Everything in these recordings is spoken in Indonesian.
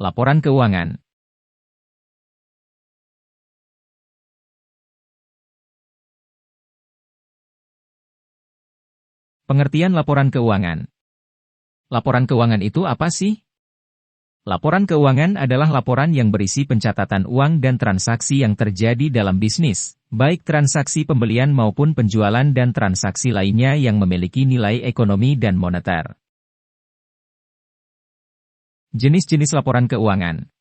Laporan keuangan. Pengertian laporan keuangan. Laporan keuangan itu apa sih? Laporan keuangan adalah laporan yang berisi pencatatan uang dan transaksi yang terjadi dalam bisnis, baik transaksi pembelian maupun penjualan dan transaksi lainnya yang memiliki nilai ekonomi dan moneter. Jenis-jenis laporan keuangan.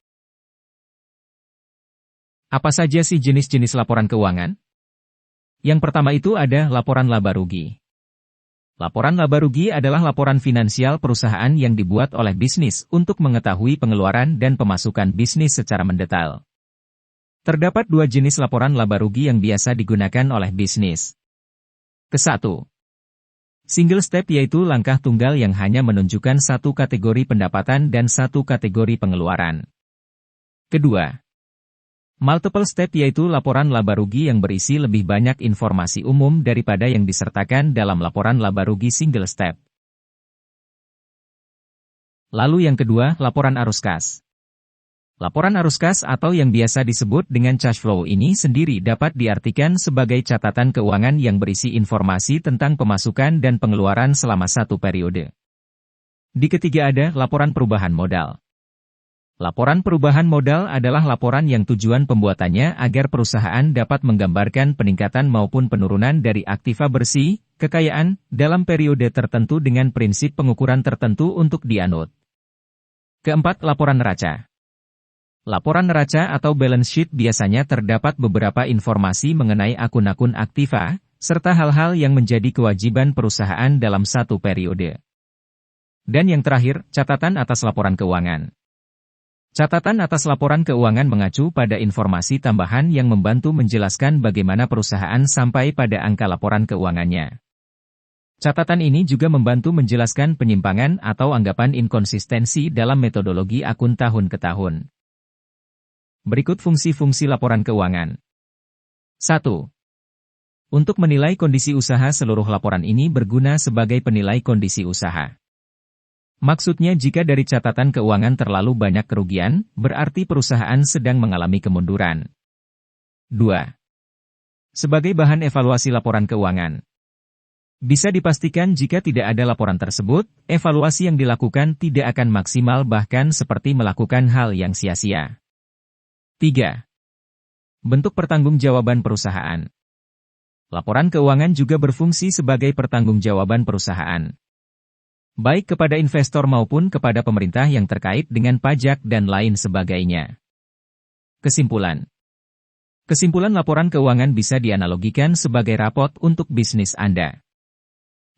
Apa saja sih jenis-jenis laporan keuangan? Yang pertama itu ada laporan laba rugi. Laporan laba rugi adalah laporan finansial perusahaan yang dibuat oleh bisnis untuk mengetahui pengeluaran dan pemasukan bisnis secara mendetail. Terdapat dua jenis laporan laba rugi yang biasa digunakan oleh bisnis. Ke-1. Single step yaitu langkah tunggal yang hanya menunjukkan satu kategori pendapatan dan satu kategori pengeluaran. Kedua. Multiple step yaitu laporan laba rugi yang berisi lebih banyak informasi umum daripada yang disertakan dalam laporan laba rugi single step. Lalu yang kedua, laporan arus kas. Laporan arus kas atau yang biasa disebut dengan cash flow ini sendiri dapat diartikan sebagai catatan keuangan yang berisi informasi tentang pemasukan dan pengeluaran selama satu periode. Di ketiga ada laporan perubahan modal. Laporan perubahan modal adalah laporan yang tujuan pembuatannya agar perusahaan dapat menggambarkan peningkatan maupun penurunan dari aktiva bersih, kekayaan, dalam periode tertentu dengan prinsip pengukuran tertentu untuk dianut. Keempat, laporan neraca. Laporan neraca atau balance sheet biasanya terdapat beberapa informasi mengenai akun-akun aktiva, serta hal-hal yang menjadi kewajiban perusahaan dalam satu periode. Dan yang terakhir, catatan atas laporan keuangan. Catatan atas laporan keuangan mengacu pada informasi tambahan yang membantu menjelaskan bagaimana perusahaan sampai pada angka laporan keuangannya. Catatan ini juga membantu menjelaskan penyimpangan atau anggapan inkonsistensi dalam metodologi akun tahun ke tahun. Berikut fungsi-fungsi laporan keuangan. 1. Untuk menilai kondisi usaha, seluruh laporan ini berguna sebagai penilai kondisi usaha. Maksudnya jika dari catatan keuangan terlalu banyak kerugian, berarti perusahaan sedang mengalami kemunduran. 2. Sebagai bahan evaluasi laporan keuangan. Bisa dipastikan jika tidak ada laporan tersebut, evaluasi yang dilakukan tidak akan maksimal bahkan seperti melakukan hal yang sia-sia. 3. Bentuk pertanggungjawaban perusahaan. Laporan keuangan juga berfungsi sebagai pertanggungjawaban perusahaan, baik kepada investor maupun kepada pemerintah yang terkait dengan pajak dan lain sebagainya. Kesimpulan. Kesimpulan laporan keuangan bisa dianalogikan sebagai rapot untuk bisnis Anda.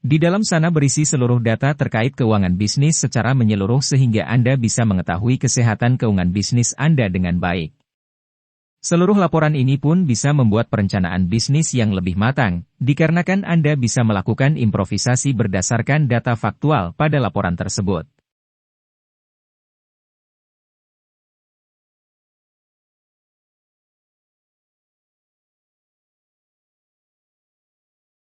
Di dalam sana berisi seluruh data terkait keuangan bisnis secara menyeluruh sehingga Anda bisa mengetahui kesehatan keuangan bisnis Anda dengan baik. Seluruh laporan ini pun bisa membuat perencanaan bisnis yang lebih matang, dikarenakan Anda bisa melakukan improvisasi berdasarkan data faktual pada laporan tersebut.